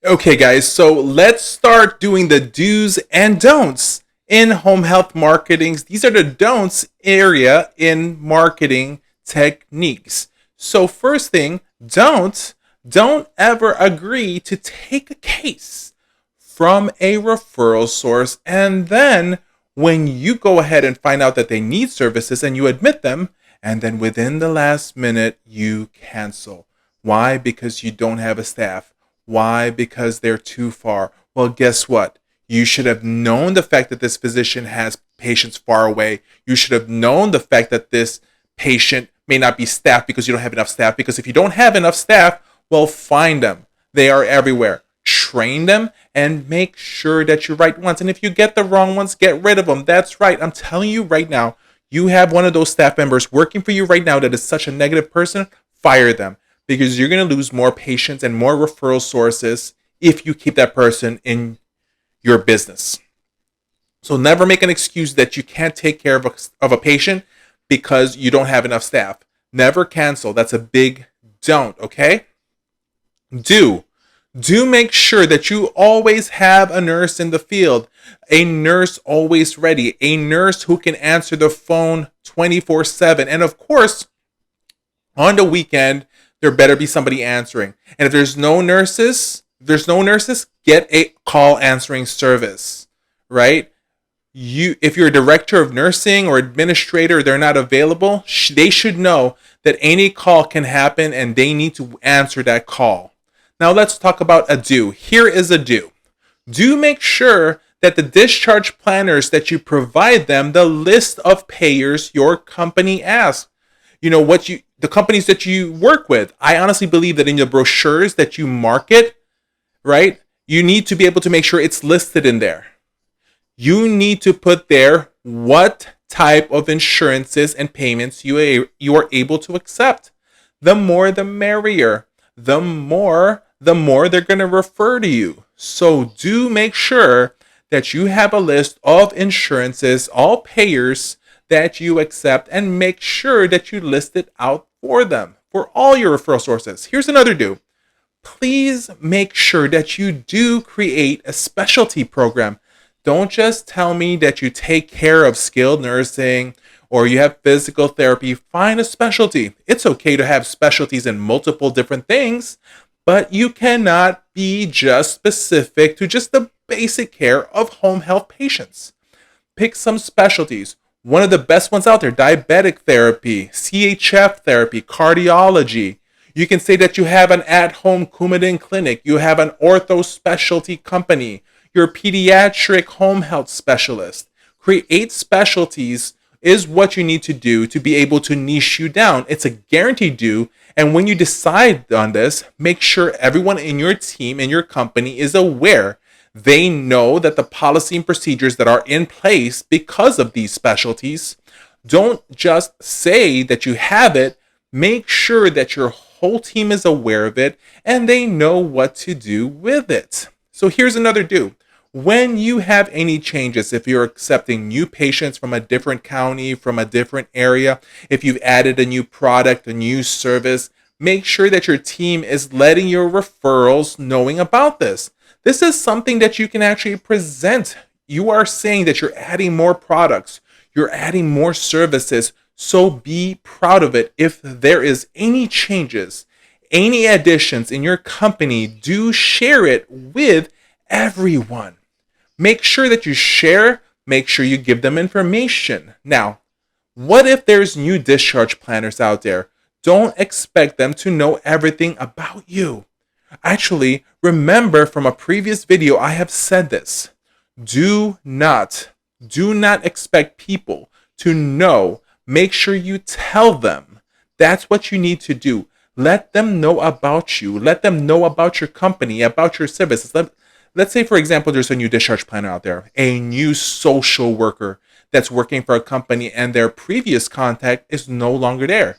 Okay, guys, so let's start doing the do's and don'ts in home health marketing. These are the don'ts area in marketing techniques. So first thing, don't ever agree to take a case from a referral source and then when you go ahead and find out that they need services and you admit them and then within the last minute you cancel. Why? Because you don't have a staff. Why? Because they're too far. Well, guess what? You should have known the fact that this physician has patients far away. You should have known the fact that this patient may not be staffed because you don't have enough staff. Because if you don't have enough staff, well, find them. They are everywhere. Train them and make sure that you write ones. And if you get the wrong ones, get rid of them. That's right. I'm telling you right now, you have one of those staff members working for you right now that is such a negative person, fire them because you're going to lose more patients and more referral sources if you keep that person in your business. So never make an excuse that you can't take care of a patient because you don't have enough staff. Never cancel. That's a big don't, okay? Do make sure that you always have a nurse in the field, a nurse always ready, a nurse who can answer the phone 24/7. And of course, on the weekend, there better be somebody answering. And if there's no nurses, get a call answering service, right? If you're a director of nursing or administrator, they're not available, they should know that any call can happen and they need to answer that call. Now let's talk about a do. Here is a do. Do make sure that the discharge planners that you provide them, the list of payers your company asks. The companies that you work with. I honestly believe that in the brochures that you market, right, you need to be able to make sure it's listed in there. You need to put there what type of insurances and payments you are able to accept. The more the merrier. The more they're going to refer to you. So do make sure that you have a list of insurances, all payers that you accept, and make sure that you list it out for them, for all your referral sources. Here's another do. Please make sure that you do create a specialty program. Don't just tell me that you take care of skilled nursing or you have physical therapy. Find a specialty. It's okay to have specialties in multiple different things, but you cannot be just specific to just the basic care of home health patients. Pick some specialties. One of the best ones out there, diabetic therapy, CHF therapy, cardiology. You can say that you have an at-home Coumadin clinic. You have an ortho specialty company. You're a pediatric home health specialist. Create specialties is what you need to do to be able to niche you down. It's a guaranteed do. And when you decide on this, make sure everyone in your team and your company is aware. They know that the policy and procedures that are in place because of these specialties. Don't just say that you have it. Make sure that your whole team is aware of it and they know what to do with it. So here's another do. When you have any changes, if you're accepting new patients from a different county, from a different area, if you've added a new product, a new service, make sure that your team is letting your referrals knowing about this. This is something that you can actually present. You are saying that you're adding more products, you're adding more services, so be proud of it. If there is any changes, any additions in your company, do share it with everyone. Make sure that you share, make sure you give them information. Now, what if there's new discharge planners out there? Don't expect them to know everything about you. Actually, remember from a previous video, I have said this. Do not expect people to know. Make sure you tell them. That's what you need to do. Let them know about you. Let them know about your company, about your services. Let's say, for example, there's a new discharge planner out there, a new social worker that's working for a company and their previous contact is no longer there.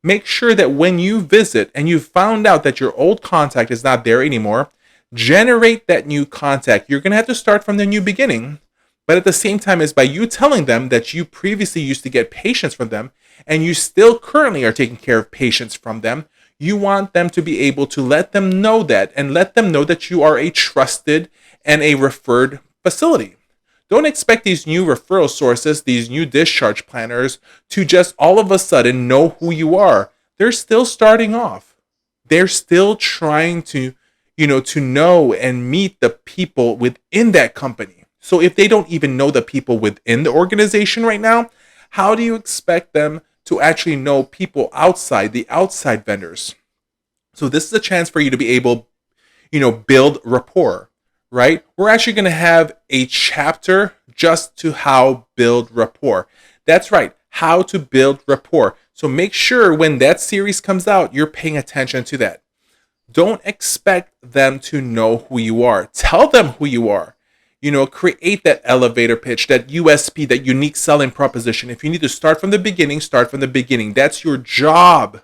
Make sure that when you visit and you found out that your old contact is not there anymore, generate that new contact. You're going to have to start from the new beginning, but at the same time is by you telling them that you previously used to get patients from them and you still currently are taking care of patients from them, You want them to be able to let them know that, and let them know that you are a trusted and a referred facility. Don't expect these new referral sources, these new discharge planners, to just all of a sudden know who you are. They're still starting off. They're still trying to, to know and meet the people within that company. So if they don't even know the people within the organization right now, how do you expect them to actually know people outside, the outside vendors? So this is a chance for you to be able, build rapport, right? We're actually going to have a chapter just to how build rapport. That's right, how to build rapport. So make sure when that series comes out, you're paying attention to that. Don't expect them to know who you are. Tell them who you are. Create that elevator pitch, that USP, that unique selling proposition. If you need to start from the beginning, start from the beginning. That's your job.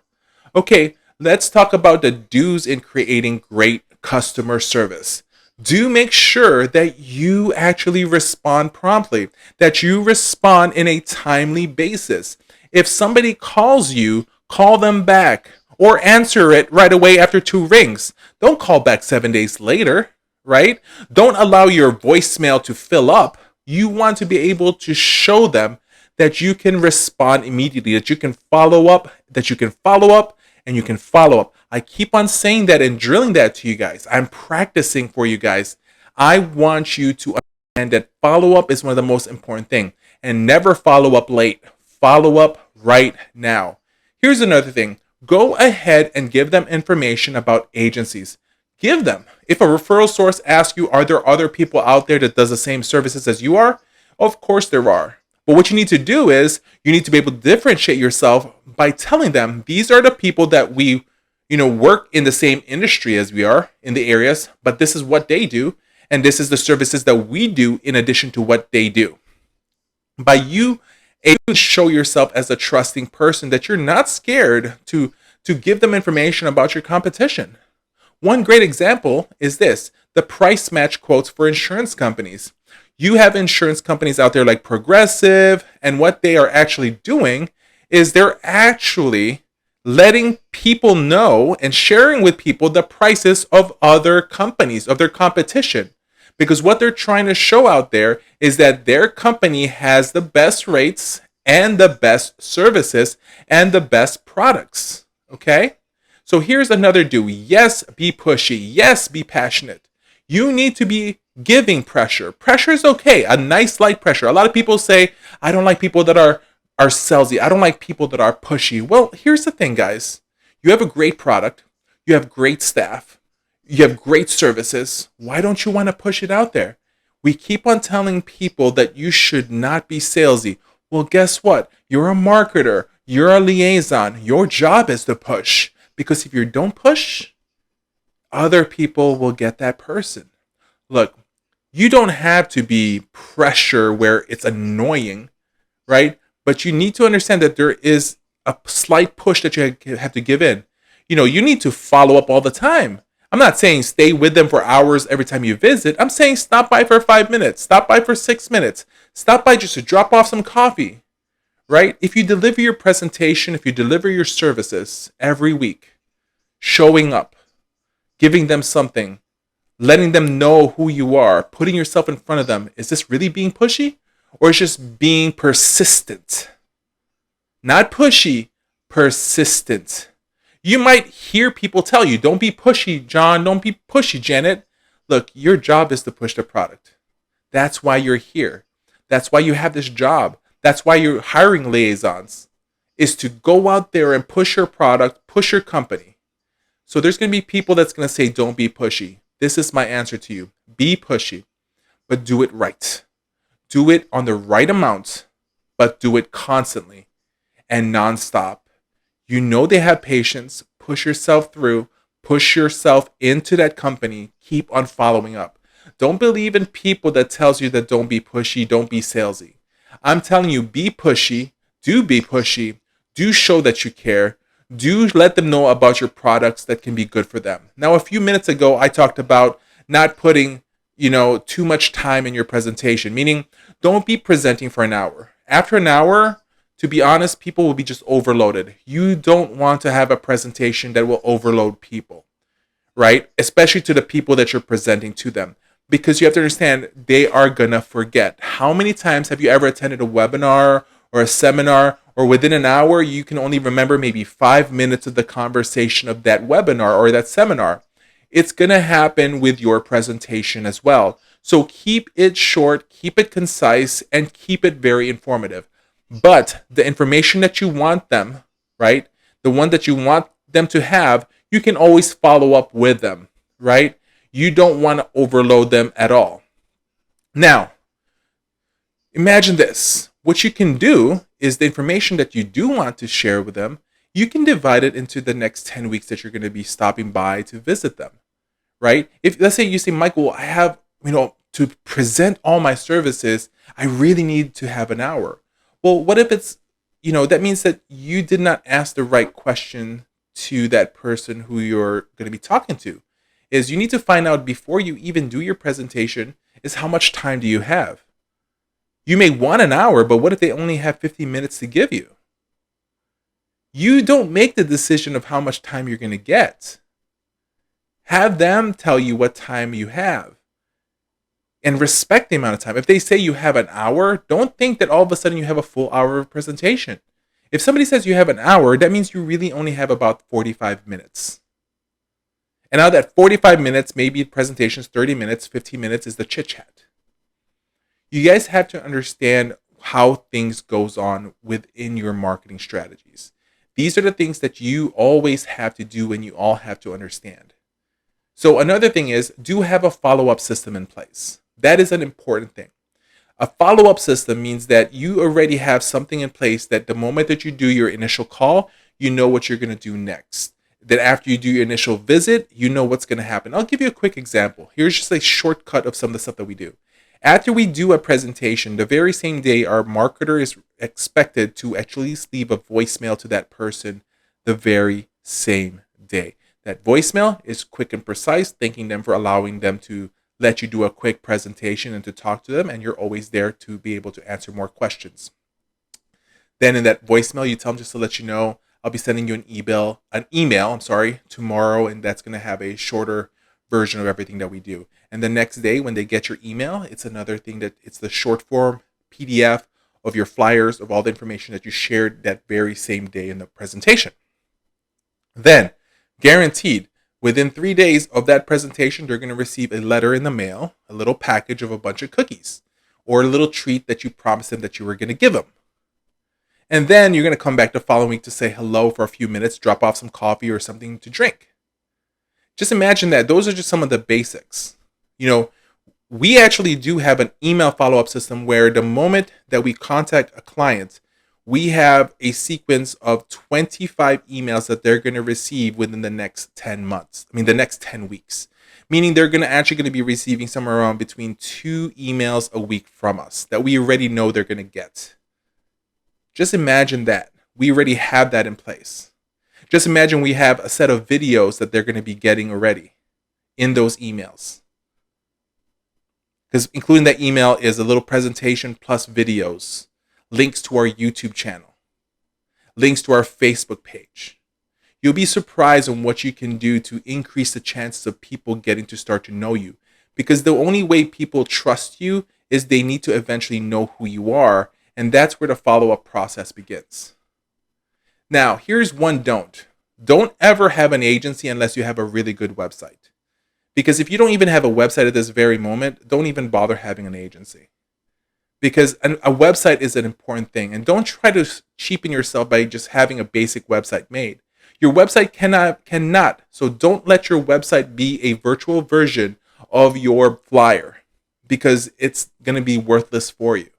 Okay, let's talk about the do's in creating great customer service. Do make sure that you actually respond promptly, that you respond in a timely basis. If somebody calls you, call them back or answer it right away after 2 rings. Don't call back 7 days later, right? Don't allow your voicemail to fill up. You want to be able to show them that you can respond immediately, that you can follow up, and you can follow up. I keep on saying that and drilling that to you guys. I'm practicing for you guys. I want you to understand that follow up is one of the most important things. And never follow up late. Follow up right now. Here's another thing. Go ahead and give them information about agencies. Give them. If a referral source asks you, are there other people out there that does the same services as you are? Of course there are. But what you need to do is you need to be able to differentiate yourself by telling them these are the people that we, work in the same industry as we are in the areas, but this is what they do. And this is the services that we do in addition to what they do. By you able to show yourself as a trusting person, that you're not scared to give them information about your competition. One great example is this, the price match quotes for insurance companies. You have insurance companies out there like Progressive, and what they are actually doing is they're actually letting people know and sharing with people the prices of other companies, of their competition. Because what they're trying to show out there is that their company has the best rates and the best services and the best products. Okay? So here's another do. Yes, be pushy. Yes, be passionate. You need to be giving pressure. Pressure is okay. A nice light pressure. A lot of people say, I don't like people that are salesy. I don't like people that are pushy. Well, here's the thing, guys. You have a great product. You have great staff. You have great services. Why don't you want to push it out there? We keep on telling people that you should not be salesy. Well, guess what? You're a marketer. You're a liaison. Your job is to push. Because if you don't push, other people will get that person. Look, you don't have to be pressure where it's annoying, right? But you need to understand that there is a slight push that you have to give in. You need to follow up all the time. I'm not saying stay with them for hours every time you visit. I'm saying stop by for 5 minutes. Stop by for 6 minutes. Stop by just to drop off some coffee, right? If you deliver your presentation, if you deliver your services every week, showing up, giving them something, letting them know who you are, putting yourself in front of them, is this really being pushy? Or is just being persistent? Not pushy, persistent. You might hear people tell you, don't be pushy, John. Don't be pushy, Janet. Look, your job is to push the product. That's why you're here. That's why you have this job. That's why you're hiring liaisons, is to go out there and push your product, push your company. So there's going to be people that's going to say, don't be pushy. This is my answer to you. Be pushy, but do it right. Do it on the right amount, but do it constantly and nonstop. You know they have patience. Push yourself through. Push yourself into that company. Keep on following up. Don't believe in people that tells you that don't be pushy, don't be salesy. I'm telling you, be pushy. Do be pushy. Do show that you care. Do let them know about your products that can be good for them. Now, a few minutes ago, I talked about not putting too much time in your presentation, meaning don't be presenting for an hour. After an hour to be honest, people will be just overloaded. You don't want to have a presentation that will overload people, right? Especially to the people that you're presenting to them. Because you have to understand, they are gonna forget. How many times have you ever attended a webinar or a seminar, or within an hour, you can only remember maybe 5 minutes of the conversation of that webinar or that seminar? It's gonna happen with your presentation as well. So keep it short, keep it concise, and keep it very informative. But the information that you want them, right? The one that you want them to have, you can always follow up with them, right? You don't want to overload them at all. Now, imagine this. What you can do is the information that you do want to share with them, you can divide it into the next 10 weeks that you're going to be stopping by to visit them, right? If let's say you say, Michael, I have, to present all my services, I really need to have an hour. Well, what if it's, that means that you did not ask the right question to that person who you're going to be talking to. Is you need to find out before you even do your presentation is how much time do you have? You may want an hour, but what if they only have 15 minutes to give you? You don't make the decision of how much time you're going to get. Have them tell you what time you have. And respect the amount of time. If they say you have an hour, don't think that all of a sudden you have a full hour of presentation. If somebody says you have an hour, that means you really only have about 45 minutes. And out of that 45 minutes, maybe the presentation's 30 minutes, 15 minutes is the chit chat. You guys have to understand how things goes on within your marketing strategies. These are the things that you always have to do and you all have to understand. So another thing is, do have a follow-up system in place. That is an important thing. A follow-up system means that you already have something in place that the moment that you do your initial call, you know what you're going to do next. That after you do your initial visit, you know what's going to happen. I'll give you a quick example. Here's just a shortcut of some of the stuff that we do. After we do a presentation, the very same day, our marketer is expected to at least leave a voicemail to that person the very same day. That voicemail is quick and precise, thanking them for allowing them to let you do a quick presentation and to talk to them, and you're always there to be able to answer more questions. Then in that voicemail, you tell them just to let you know, I'll be sending you an email, tomorrow, and that's going to have a shorter version of everything that we do. And the next day when they get your email, it's another thing that it's the short form PDF of your flyers of all the information that you shared that very same day in the presentation. Then, guaranteed, within 3 days of that presentation, they're going to receive a letter in the mail, a little package of a bunch of cookies, or a little treat that you promised them that you were going to give them. And then you're going to come back the following week to say hello for a few minutes, drop off some coffee or something to drink. Just imagine that. Those are just some of the basics. We actually do have an email follow-up system where the moment that we contact a client, we have a sequence of 25 emails that they're going to receive within the next 10 weeks. Meaning they're actually going to be receiving somewhere around between 2 emails a week from us that we already know they're going to get. Just imagine that. We already have that in place. Just imagine we have a set of videos that they're going to be getting already in those emails. Because including that email is a little presentation plus videos, links to our YouTube channel, links to our Facebook page. You'll be surprised on what you can do to increase the chances of people getting to start to know you. Because the only way people trust you is they need to eventually know who you are. And that's where the follow-up process begins. Now, here's one don't. Don't ever have an agency unless you have a really good website. Because if you don't even have a website at this very moment, don't even bother having an agency. Because a website is an important thing. And don't try to cheapen yourself by just having a basic website made. Your website cannot. So don't let your website be a virtual version of your flyer. Because it's going to be worthless for you.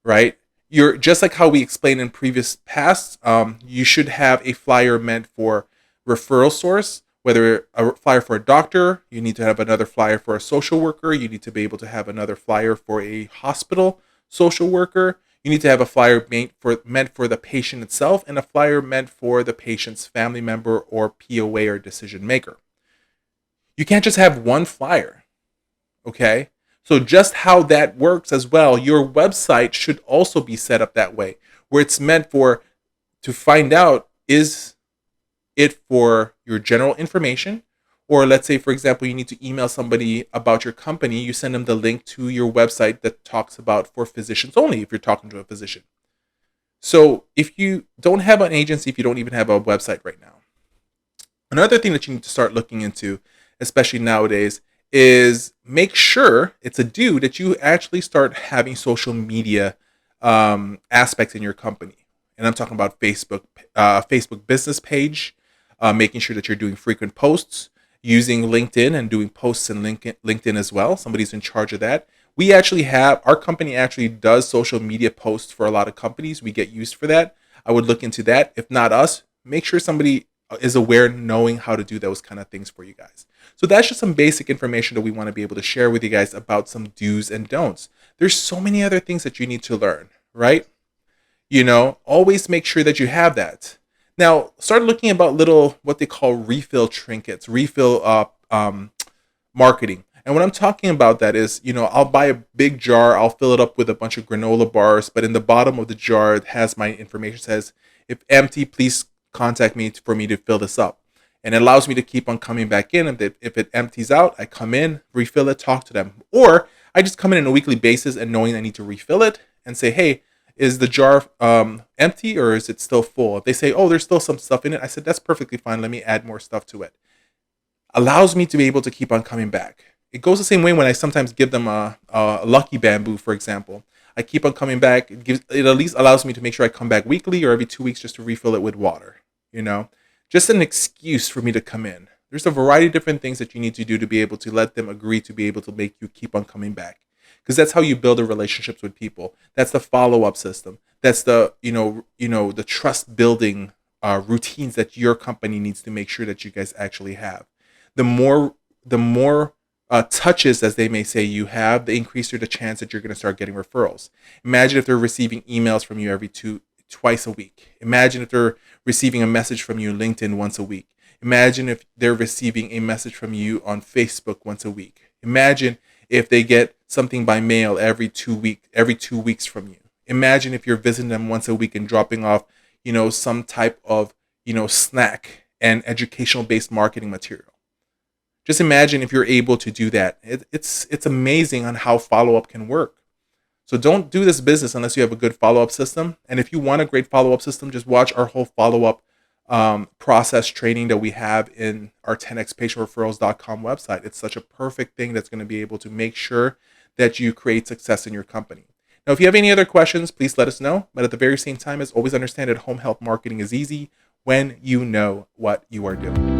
Right? You're just like how we explained in previous past, you should have a flyer meant for referral source, whether a flyer for a doctor, you need to have another flyer for a social worker, you need to be able to have another flyer for a hospital social worker, you need to have a flyer meant for the patient itself, and a flyer meant for the patient's family member or POA or decision maker. You can't just have one flyer, okay? So just how that works as well, your website should also be set up that way, where it's meant for to find out, is it for your general information? Or let's say, for example, you need to email somebody about your company, you send them the link to your website that talks about for physicians only, if you're talking to a physician. So if you don't have an agency, if you don't even have a website right now, another thing that you need to start looking into, especially nowadays, is make sure it's a do that you actually start having social media aspects in your company. And I'm talking about Facebook business page, making sure that you're doing frequent posts, using LinkedIn and doing posts in LinkedIn as well. Somebody's in charge of that. We actually have, our company actually does social media posts for a lot of companies. We get used for that. I would look into that. If not us, make sure somebody is aware, knowing how to do those kind of things for you guys. So that's just some basic information that we want to be able to share with you guys about some do's and don'ts. There's so many other things that you need to learn, right? Always make sure that you have that. Now, start looking about little, what they call refill trinkets, refill marketing. And what I'm talking about that is, I'll buy a big jar, I'll fill it up with a bunch of granola bars, but in the bottom of the jar, it has my information, says, if empty, please contact me for me to fill this up. And it allows me to keep on coming back in. And if it empties out, I come in, refill it, talk to them. Or I just come in on a weekly basis and knowing I need to refill it and say, hey, is the jar empty or is it still full? If they say, oh, there's still some stuff in it, I said, that's perfectly fine. Let me add more stuff to it. Allows me to be able to keep on coming back. It goes the same way when I sometimes give them a Lucky Bamboo, for example. I keep on coming back. It at least allows me to make sure I come back weekly or every 2 weeks just to refill it with water. Just an excuse for me to come in. There's a variety of different things that you need to do to be able to let them agree to be able to make you keep on coming back. Because that's how you build the relationships with people. That's the follow-up system. That's the the trust building routines that your company needs to make sure that you guys actually have. The more touches, as they may say, you have, the increaser the chance that you're going to start getting referrals. Imagine if they're receiving emails from you twice a week. Imagine if they're receiving a message from you on LinkedIn once a week. Imagine if they're receiving a message from you on Facebook once a week. Imagine if they get something by mail every 2 weeks from you. Imagine if you're visiting them once a week and dropping off, some type of, snack and educational based marketing material. Just imagine if you're able to do that. It's amazing on how follow-up can work. So don't do this business unless you have a good follow-up system. And if you want a great follow-up system, just watch our whole follow-up process training that we have in our 10xpatientreferrals.com website. It's such a perfect thing that's going to be able to make sure that you create success in your company. Now, if you have any other questions, please let us know. But at the very same time, as always, understand that home health marketing is easy when you know what you are doing.